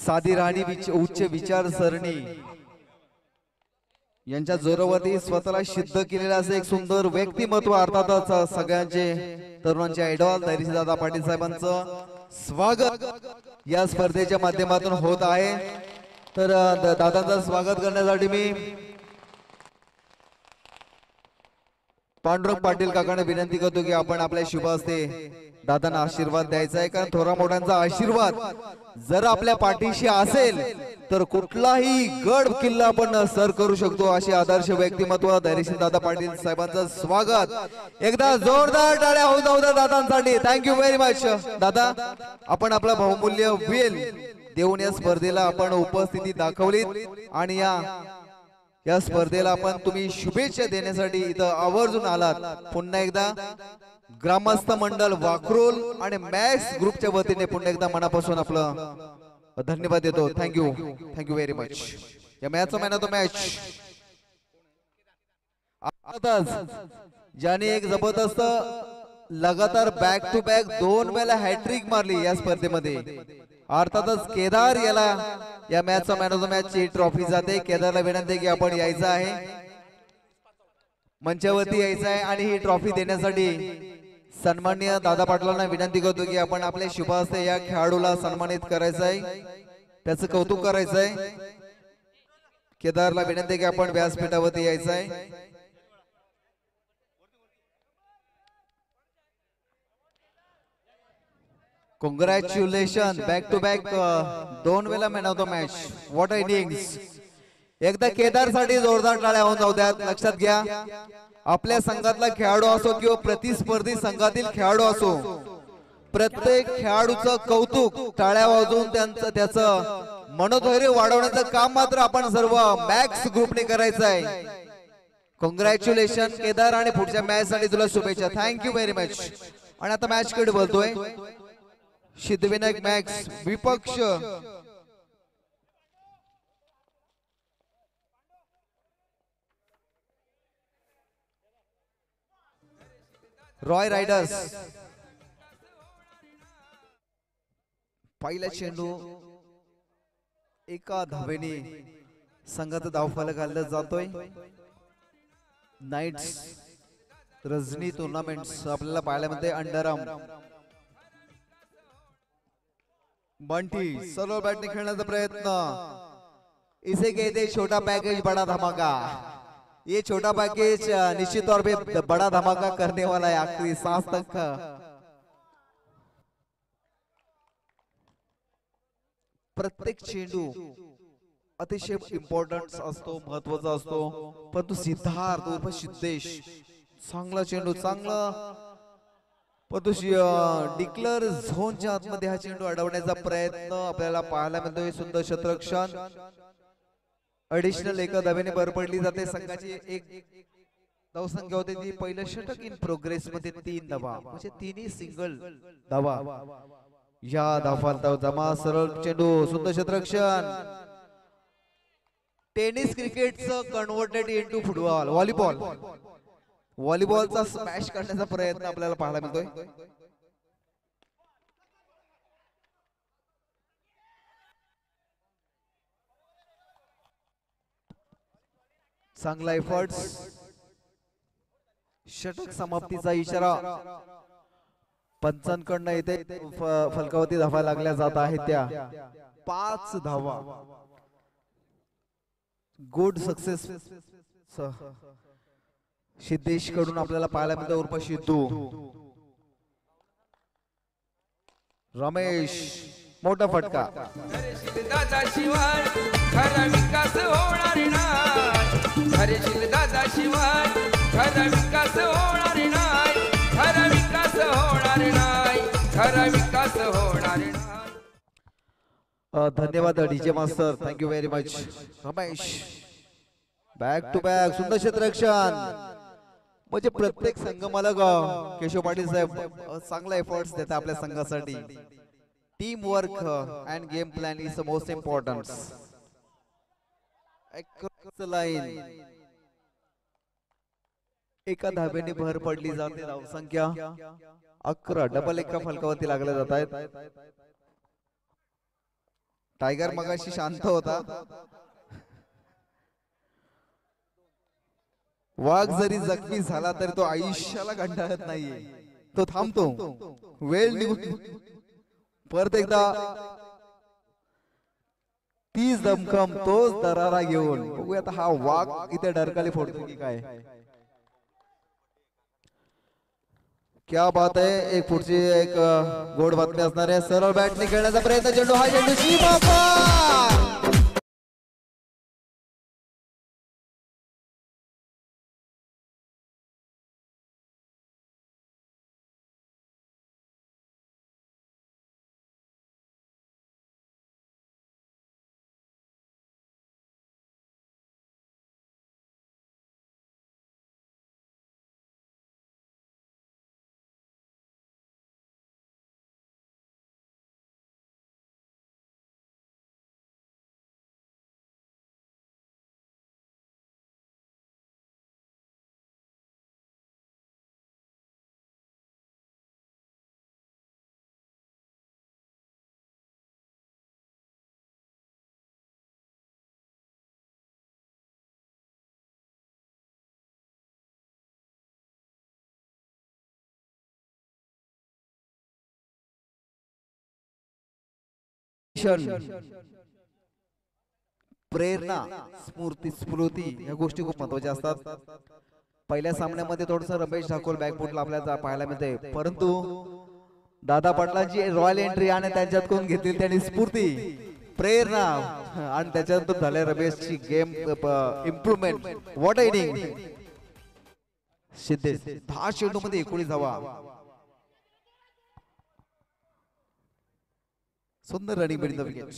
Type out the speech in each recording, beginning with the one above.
साधी राहणी उच्च विचारसरणी यांच्या जोरावरती स्वतःला सिद्ध केलेलं असं एक सुंदर व्यक्तिमत्व अर्थातच सगळ्यांचे तरुणांचे आयडॉल धैर्यशीलदादा पाटील साहेबांचं स्वागत या स्पर्धेच्या माध्यमातून होत आहे। तर दादांचं स्वागत करण्यासाठी मी पांडुरंग पाटील काकांना विनंती करतो की आपण आपल्या शुभ हस्ते दादांना आशीर्वाद द्यायचा आहे, कारण थोरा मोठ्यांचा आशीर्वाद जर आपल्या पाठीशी असेल तर कुठलाही गड किल्ला आपण सर करू शकतो। अशी आदर्श व्यक्तिमत्व धैर्यशील दादा पाटील साहेबांचं स्वागत एकदा जोरदार टाळ्या होऊ द्या दादांसाठी। थँक्यू व्हेरी मच दादा, आपण आपला बहुमूल्य वेळ देऊन या स्पर्धेला आपण उपस्थिती दाखवली आणि या स्पर्धेला आपण तुम्ही शुभेच्छा देण्यासाठी इथं आवर्जून आलात। पुन्हा एकदा ग्रामस्थ मंडळ वाखरोल आणि मॅक्स ग्रुपच्या वतीने पुन्हा एकदा मनापासून आपलं धन्यवाद देतो। Thank you very much. या मॅचचा मॅन ऑफ द मॅच ज्याने एक जबरदस्त लगातार बॅक टू बॅक 2 वेळा हॅट्रिक मारली या स्पर्धेमध्ये, अर्थातच केदार याला या मॅचचा मॅन ऑफ द मॅच ची ट्रॉफी जाते। केदारला विनंती की आपण यायचं आहे, मंचावरती यायचं आहे आणि ही ट्रॉफी देण्यासाठी सन्माननीय दादा पाटलांना विनंती करतो की आपण आपल्या शुभ हस्ते या खेळाडूला सन्मानित करायचं आहे, त्याचं कौतुक करायचं आहे। केदारला विनंती की आपण व्यासपीठावरती यायचं आहे। कॉंग्रॅच्युलेशन, बॅक टू बॅक 2 वेळा man of the match, what innings. एकदा केदार साठी जोरदार टाळ्या होऊन जाऊ द्या। लक्षात घ्या, आपल्या संघातला खेळाडू असो किंवा प्रतिस्पर्धी संघातील खेळाडू असो, प्रत्येक खेळाडूचं कौतुक टाळ्या वाजवून त्याचं मनोधैर्य वाढवण्याचं काम मात्र आपण सर्व मॅक्स ग्रुपने करायचं आहे। कॉंग्रॅच्युलेशन केदार आणि पुढच्या मॅच साठी तुला शुभेच्छा। Thank you very much. आणि आता मॅच कडे बोलतोय सिद्धविनायक मॅक्स विपक्ष रॉय रायडर्स। पहिला चेंडू एका धावेने संघाचा धावफलक घालला जातोय। नाईट्स रजनी टुर्नामेंट्स आपल्याला पाहायला मिळते अंडरआर्म बंटी सर्व बॅटने खेळण्याचा प्रयत्न, इसे कहते छोटा पैकेज बड़ा धमाका। ये छोटा पैकेज निश्चित तौर पे बड़ा धमाका करने वाला है आखिरी सांस तक। प्रत्येक चेंडू अतिशय इम्पॉर्टंट असतो, महत्वाचा असतो, परंतु सिद्धार्थ उर्फ सिद्धेश चांगला चेंडू, चांगला परंतु डिक्लेअर झोनच्या आतमध्ये हा चेंडू अडवण्याचा प्रयत्न आपल्याला पाहायला मिळतोय। सुंदर क्षेत्ररक्षण, ॲडिशनल एका धावेने भर पडली जाते। संघाची एक धावसंख्या होते ती पहिलं षटक इन प्रोग्रेस मध्ये 3 धावा, म्हणजे 3ही सिंगल धावा। या धावफलकावर जमा सरळ चेंडू, सुंदर क्षेत्ररक्षण, टेनिस क्रिकेटचं कन्व्हर्टेड इनटू फुटबॉल, व्हॉलीबॉलचा स्मॅश करण्याचा प्रयत्न आपल्याला पाहायला मिळतोय। चांगला एफर्ट्स, षटक समाप्तीचा इशारा पंचांकडनं येते। फलकावरती धावा लागल्या जात आहेत त्या 5 धावा। गुड सक्सेस सिद्धेश कडून आपल्याला पाहायला मिळतं उर्फ सिद्धू। रमेश मोठा फटका, दादा शिवाय खरा विकास होणार नाही, हरेशील दादा शिवाय खरा विकास होणार नाही, खरा विकास होणार नाही, खरा विकास होणार नाही। धन्यवाद DJ master, thank you very much. Ramesh back to back सुंदर क्षेत्ररक्षण, म्हणजे प्रत्येक संघ मालक केशव पाटील साहेब चांगला एफर्ट्स देतात आपल्या संघासाठी। Team work and game plan is the most important. Line एका धावेने भर पडली जाते। धावसंख्या 11, डबल एका फलकावरती लागल्या जात आहेत। टायगर मगाशी शांत होता, वाघ जरी जखमी झाला तरी तो आयुष्याला कंटाळत नाहीये, तो थांबतो, वेळ निघून परत एकदा तीच दमखम तोच दरारा घेऊन बघूया आता हा वाघ इथे डरकाली फोडतो की काय. क्या बात आहे. एक पुढची एक गोड बातमी असणार आहे. सरळ बॅटने खेळण्याचा प्रयत्न, चेंडू हा चेंडू सीमा पार. प्रेरणा, स्मृती या गोष्टी खूप महत्वाच्या असतात. पहिल्या सामन्यामध्ये थोडस रमेश ठाकूर बॅकफुटला आपल्याला पाहायला मिळते, परंतु दादा पाटलांची रॉयल एंट्री आणि त्यांच्यातून घेतली त्यांनी स्फूर्ती, प्रेरणा आणि त्याच्यानंतर झाले रमेशची game improvement. What inning Siddhesh, 10 चेंडू मध्ये 19 धावा. सुंदर रनिंग बिटवीन द विकेट.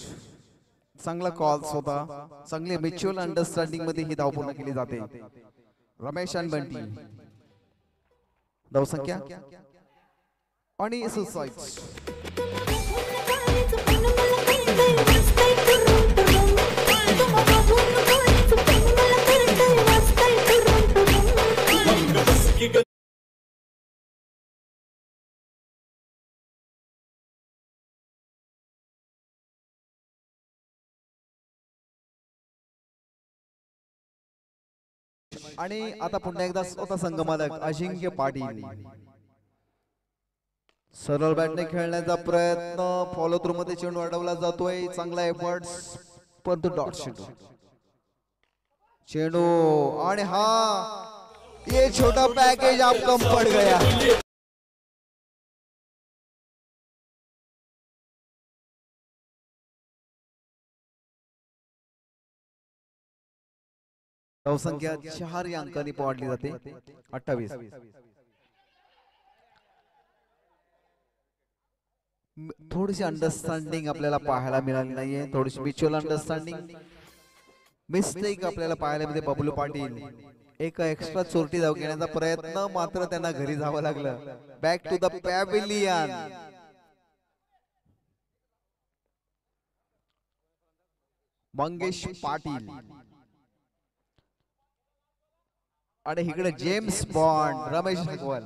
चांगला कॉल्स होता, चांगली म्युच्युअल अंडरस्टँडिंग मध्ये ही धाव पूर्ण केली जाते. रमेश आणि बंटी धावसंख्या आणि सुसाइड्स. आणि आता पुन्हा एकदा स्वतः संघमालक अजिंक्य पाटील. सरळ बॅटने खेळण्याचा प्रयत्न, फॉलो थ्रू मध्ये चेंडू अडवला जातोय, चांगला एफर्ट्स, परंतु डॉट चेंडू आणि हा ये छोटा पैकेज आप कम पड़ गया. धावसंख्या 4 या अंकांनी वाढली जाते 28. थोडीशी अंडरस्टँडिंग आपल्याला पाहायला मिळाली नाहीये, थोडीशी म्युच्युअल अंडरस्टँडिंग, मिस्टेक आपल्याला पाहायला मिळते. बबलू पाटील एक एक्स्ट्रा चोरटी धाव घेण्याचा प्रयत्न, मात्र त्यांना घरी जावं लागलं. Back to the pavilion. Mangesh Patil आणि इकडे James Bond Ramesh Thakur.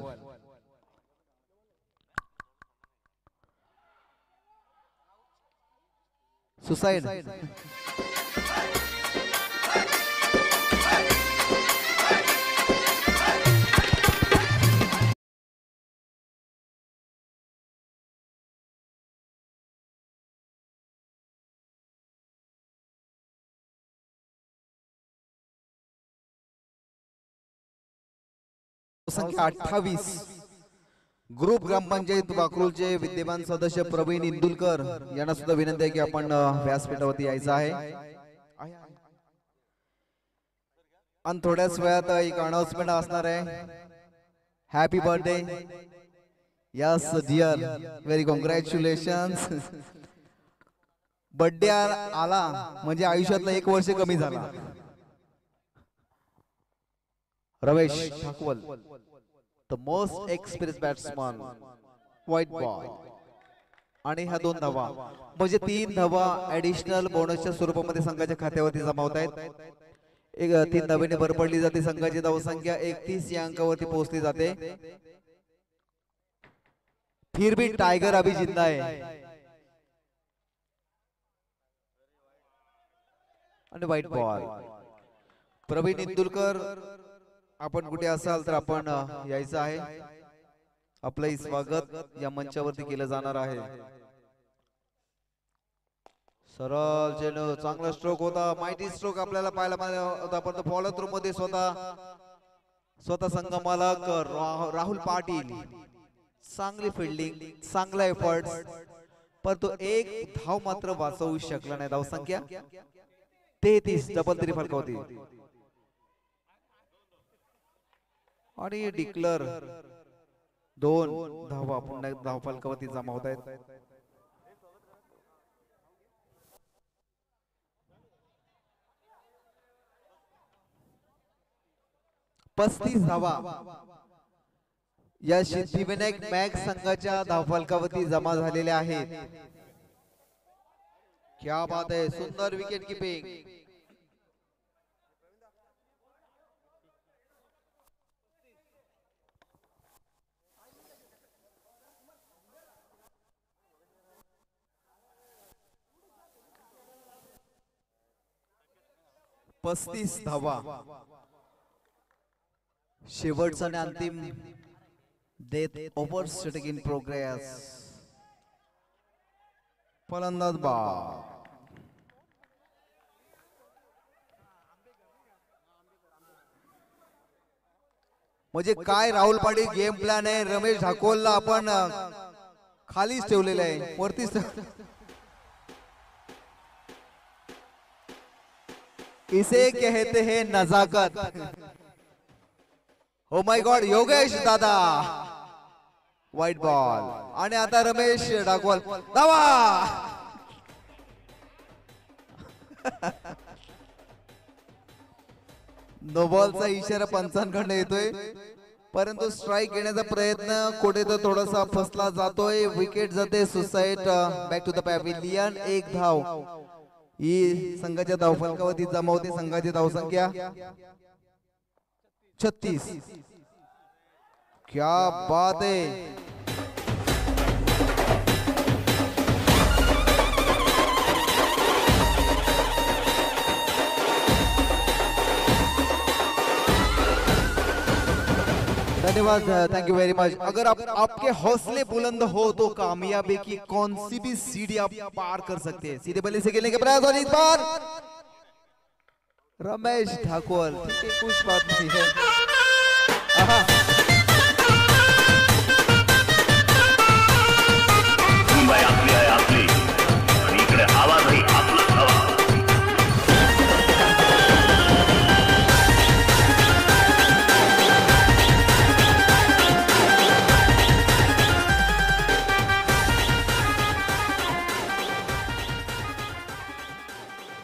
Suicide. संख्या 28. ग्रुप ग्रामपंचायत वाकरूलचे विद्यमान सदस्य प्रवीण इंदुलकर यांना सुद्धा विनंती आहे की आपण व्यासपीठावरती यायचं आहे. आणि थोड्याच वेळात एक अनाउन्समेंट असणार आहे. Happy birthday. Yes dear, very congratulations. Birthday आला म्हणजे आयुष्यातलं 1 वर्ष कमी झाला. Ramesh Thakur, the most experience batsman, white boy. आणि ह्या 2 धावा म्हणजे 3 धावा ऍडिशनल बोनसच्या स्वरूपामध्ये संघाच्या खात्यावरती जमा होत आहेत. 3 धावेने भर पडली जाते. संघाची धावसंख्या 31 या अंकावरती पोहोचली जाते. फिर भी टाइगर अभी जिंदा है. आणि व्हाईट बॉल. प्रवीण इंदुलकर, आपण कुठे असाल तर आपण यायचं आहे. आपलंही स्वागत या मंचावरती केलं जाणार आहे. सरळ चेंडू, चांगला स्ट्रोक होता, माहिती स्ट्रोक आपल्याला पाहायला मिळाला होता. पण फॉलो थ्रू मध्ये स्वतः संघ मालक राहुल पाटील, चांगली फिल्डिंग, चांगला एफर्ट, पण तो एक धाव मात्र वाचवू शकला नाही. धाव संख्या 33, डबल तरी फरकावती. आणि डिक्लेअर 2 धावा पुन्हा धाव फलकावरती जमा होत आहेत. 35 धावा या सिद्धिविनायक मॅग संघाच्या धावफलकावरती जमा झालेल्या आहेत. क्या बात आहे, सुंदर विकेट किपिंग. पस्तीस धावा, शेवटचा आणि अंतिम death over strike in progress. फलंदाज बाद. म्हणजे काय राहुल पाटील गेम प्लॅन आहे. रमेश ढाकोलला आपण खालीच ठेवलेलं आहे, वरतीच. इसे कहते हैं नजाकत. ओ माय गॉड, योगेश दादा व्हाईट बॉल. आणि आता रमेश ढाकोल धावा. नो बॉलचा इशारा पंचांकडून येतोय, परंतु स्ट्राइक घेण्याचा प्रयत्न कुठे तर थोडासा फसला जातोय. विकेट जाते suicide back to the pavilion. एक धाव ही संघाच्या धावफलकावरती जमा होते. संघाची धावसंख्या 36. क्या बात है. धन्यवाद, थैंक यू वेरी मच. अगर आपके हौसले बुलंद हो तो कामयाबी की कौन सी भी सीढ़ी आप पार कर सकते हैं. सीधे बल्ले से खेलने के प्रयास और इस बार रमेश ठाकुर, कुछ बात नहीं है. मुंबई आपली आहे, आपली, आणि इकडे आवाजही आपलाच हवा.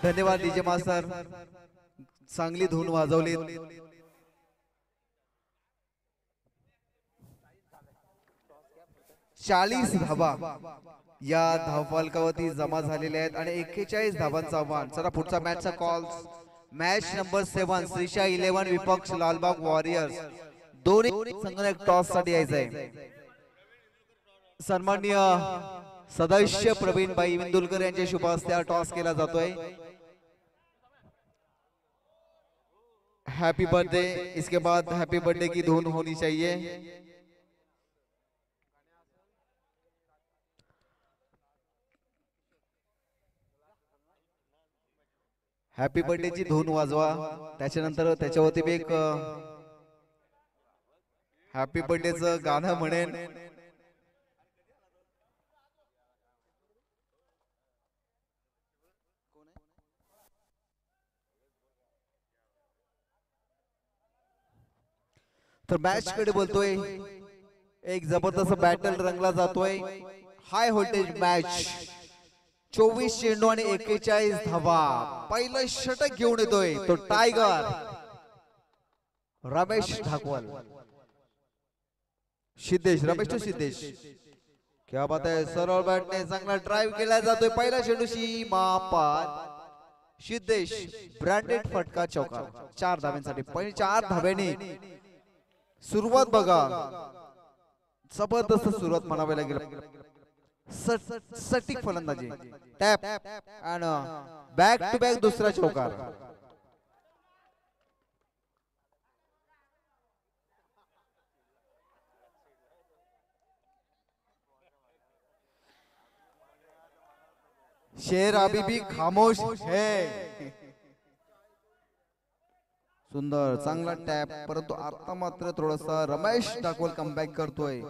धन्यवाद डीजे मास्टर, चांगली धून वाजवली. 40 धावा या धावफलकावरती जमा झालेल्या आहेत आणि 41 धावांचं आव्हान. चला पुढचा मॅचचा कॉल. मॅच नंबर 7 श्रीशा 11 विपक्ष लालबाग वॉरियर्स. दोन्ही संघाला टॉस साठी यायचंय. सन्माननीय सदस्य प्रवीण भाई इंदुलकर यांच्या शुभ हस्ते टॉस केला जातोय. Happy birthday. इसके बाद हैप्पी बर्थडे की धुन होनी चाहिए. हैप्पी बर्थडे ची धुन वाजवा. त्याच्यानंतर त्याच्यावरती मी एक हैप्पी बर्थडेचं गाणं म्हणेन. तर मॅच कडे बोलतोय. एक जबरदस्त बॅटल रंगला जातोय. High voltage match. 24 चेंडू आणि 41 धावा. पहिलं षटक घेऊन येतोय तो टायगर रमेश ठाकुर. सिद्धेश, रमेश टू सिद्धेश. क्या बात आहे. सरळ बॅटने चांगला ड्राइव्ह केला जातोय. पहिल्या चेंडूशी मापात सिद्धेश ब्रँडेड फटका चौका. 4 धाव्यांसाठी. पहिली 4 धाव्यांनी सुरुवात बघा. जबरदस्त सुरुवात म्हणावी लागेल. सटीक फलंदाजी. Tap and back to back दुसरा चौकार. शेर अभी भी खामोश है. सुंदर चांगला टॅप, परंतु आता मात्र थोडासा रमेश टाकवल कमबॅक करतोय.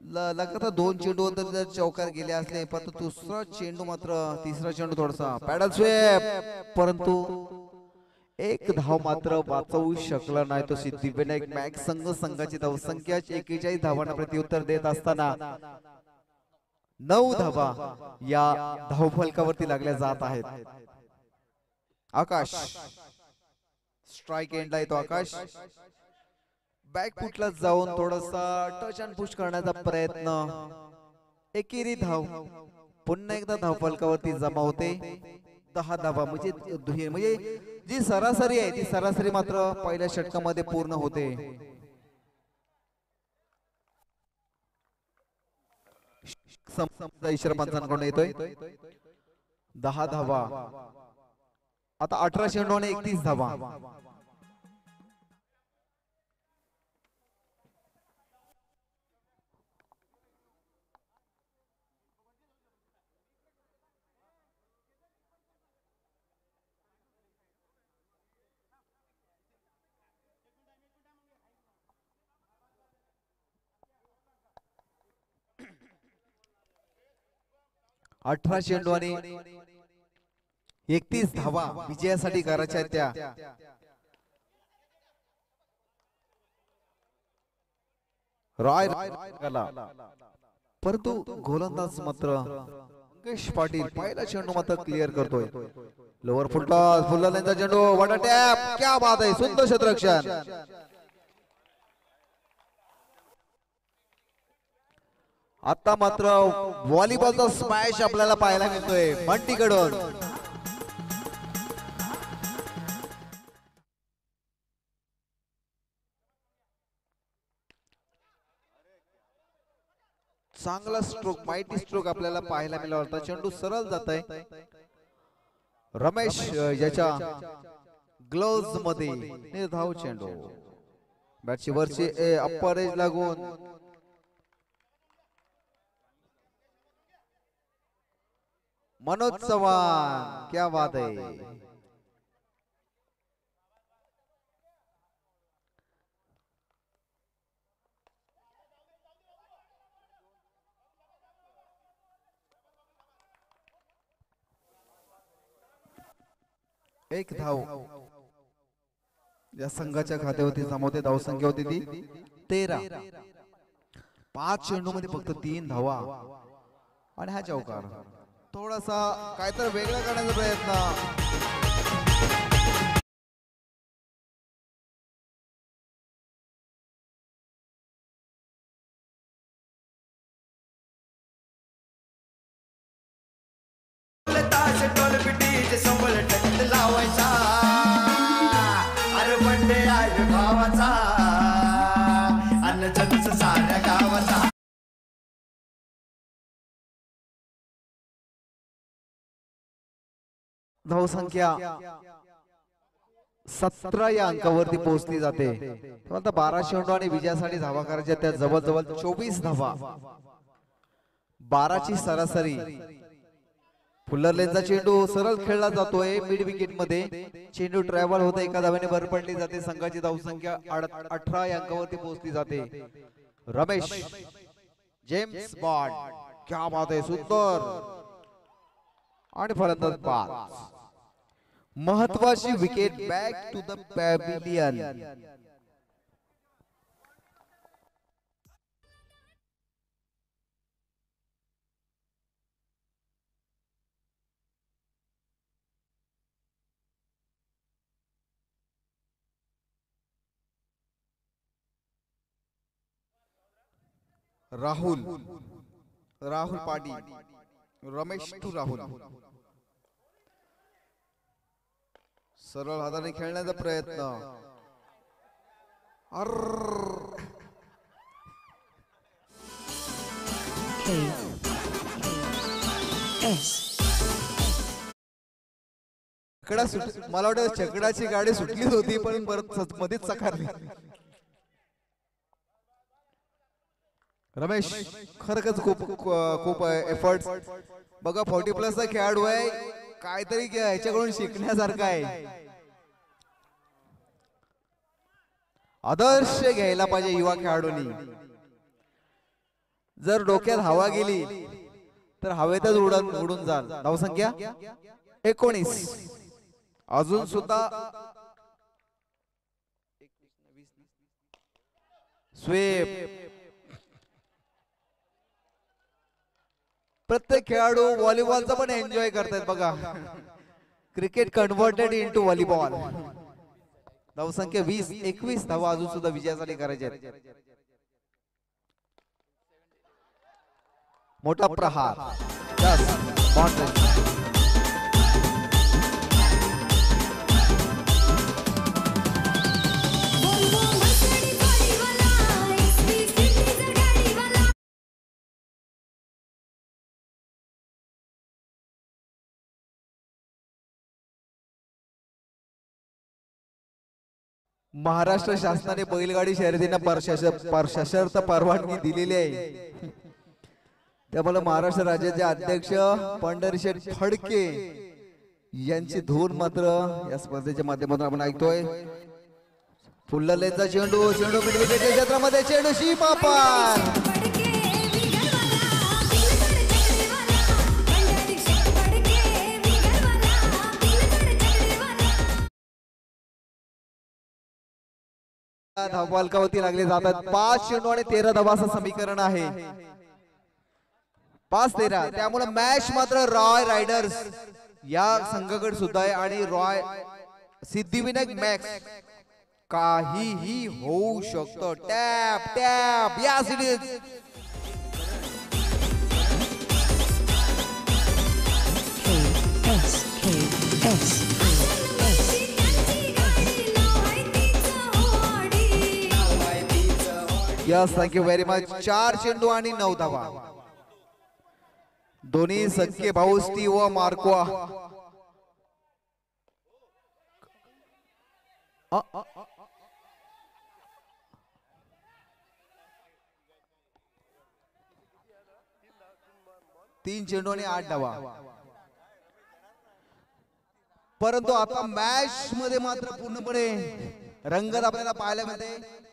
लगातार 2 चेंडू जर चौकार गेले असले, परंतु दुसरा चेंडू मात्र तिसरा चेंडू थोडासा पॅडल स्वेप, परंतु एक धाव मात्र वाचवू शकला नाही तो सिद्धिविनायक मॅक्स संघाची धावसंख्या 41 धावांना प्रत्युत्तर देत असताना 9 धावा या धावफलकावरती लागल्या जात आहेत. आकाश स्ट्राइक एंडला येतो. आकाश बॅकफुटला जाऊन थोडासा टच अँड पुश करण्याचा प्रयत्न. एकेरी धाव पुन्हा एकदा धावफलकावरती जमा होते. 10 धावा म्हणजे जी सरासरी आहे ती सरासरी मात्र पहिल्या षटकामध्ये पूर्ण होते. इशारा पंचांकडून येतोय. 10 धावा. आता 18 चेंडूने 31 धावा. अठरा चेंडू आणि 31 धावा विजयासाठी करायच्या आहेत त्या. रॉय परंतु गोलंदाज मात्र अंकेश पाटील पहिला चेंडू मात्र क्लिअर करतोय. लोअर फुल लेंथचा चेंडू, व्हाट अ टॅप, क्या बात आहे, सुंदर क्षेत्ररक्षण. आता मात्र व्हॉलीबॉलचा स्मॅश आपल्याला पाहायला मिळतोय मंटीकडून. चांगला स्ट्रोक, माइटी स्ट्रोक आपल्याला पाहायला मिळाला होता. चेंडू सरळ जात आहे. रमेश याच्या ग्लोव्ज मध्ये निर्धाव चेंडू, बॅटची वरची अप्पर एज लागून मनोज चव्हाण, क्या बात है. एक धाव या संघाच्या खात्यावरती जमवते. धावसंख्या होती ती 13. 5 चेंडू मध्ये फक्त 3 धावा आणि हा चौकार. थोडासा काहीतरी वेगळा करण्याचा प्रयत्न. लावायचा अरे बंडे आहे भावाचा अन्न साऱ्या गावाचा. धावसंख्या 17 या अंकावरती पोहोचली जाते. आता 12 चेंडू आणि विजयासाठी धावा करायच्या त्या जवळजवळ 24 धावा. 12 ची सरासरी. फुल्लर लेनचा चेंडू सरळ खेळला जातोय मिड विकेट मध्ये. चेंडू ट्रॅव्हल होता, एका धावेने भर पडली जाते. संघाची धावसंख्या 18 या अंकावरती पोहोचली जाते. रमेश जेम्स बॉन्ड, क्या बात आहे, सुंदर. आणि फलंदाज 5. महत्वाची wicket back to the pavilion. Rahul Patil, Ramesh to Rahul. सरळ हाताने खेळण्याचा प्रयत्न. KS मला वाटतं छकडाची गाडी सुटली होती पण परत मध्येच चकारली. रमेश खरंच खूप एफर्ट्स बघा. 40+ चा खेळाडू आहे, काहीतरी ह्याच्याकडून शिकण्यासारखं आहे. आदर्श घ्यायला पाहिजे युवा खेळाडूंनी. जर डोक्यात हवा गेली तर हवेतच उडून जाल. धावसंख्या 19. अजून सुद्धा स्वीप. प्रत्येक खेळाडू व्हॉलीबॉलचा पण एन्जॉय करतात बघा. Cricket converted into volleyball. धावसंख्या 20. 21 धावा अजून सुद्धा विजयासाठी करायचे आहेत. मोठा प्रहार. महाराष्ट्र शासनाने बैलगाडी शर्यतींना सशर्त परवानगी दिलेली आहे. त्यामुळे महाराष्ट्र राज्याचे अध्यक्ष पंढरीशेठ फडके यांची धून मात्र या स्पर्धेच्या माध्यमातून आपण ऐकतोय. फुल्ललेचा चेंडू मिडविकेटच्या क्षेत्रामध्ये चेंडू शीपापार. धावबालकावरती लागले जातात. 5 चेंडू आणि 13 धावांचं समीकरण आहे. 5-13. त्यामुळे मॅच मात्र रॉय रायडर्स या संघाकडे सुद्धा आहे आणि रॉय सिद्धिविनायक मॅक्स काहीही होऊ शकतो. टॅप या series yes thank you very much. 4 चेंडू आणि 9 धावा. दोन्ही सख्खे भाऊ स्टीव व मार्को. तीन चेंडू आणि 8 धावा. परंतु आता मॅच मध्ये मात्र पूर्णपणे रंगत आपल्याला पाहायला मिळते.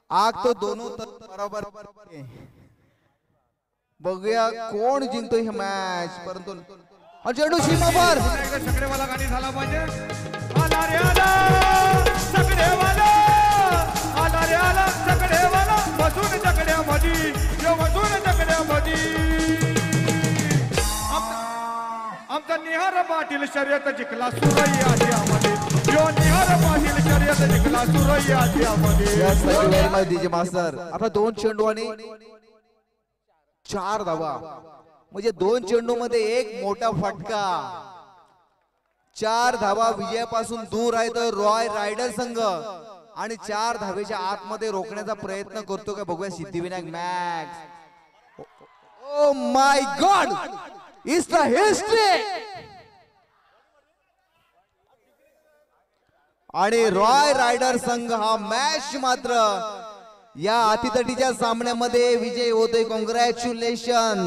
आग तो दोनों बरोबर. बघूया कोण जिंकतो ही मॅच. परंतु चेंडू सीमावर. चकडेवाला गाडी झाला पाहिजे. आला रे आला चकडेवाला. आला रे आला चकडेवाला. बसून चकड्यामध्ये बसून चकड्यामध्ये आमचा निहार पाटील शर्यत जिंकला सुरई आशियामध्ये. निहार पाटील शर्यत जिंकला सुरई आशियामध्ये. DJ master. आता 2 चेंडू आणि 4 धावा. म्हणजे 2 चेंडू मध्ये एक मोठा फटका. 4 धावा विजयापासून दूर आहे तर रॉय रायडर संघ आणि 4 धावेच्या आतमध्ये रोखण्याचा प्रयत्न करतो का बघूया Siddhivinayak max. Oh my God, is the history. आणि रॉय रायडर संघ हा मॅच मात्र या अतितटीच्या सामन्यामध्ये विजय होतोय. कॉंग्रॅच्युलेशन.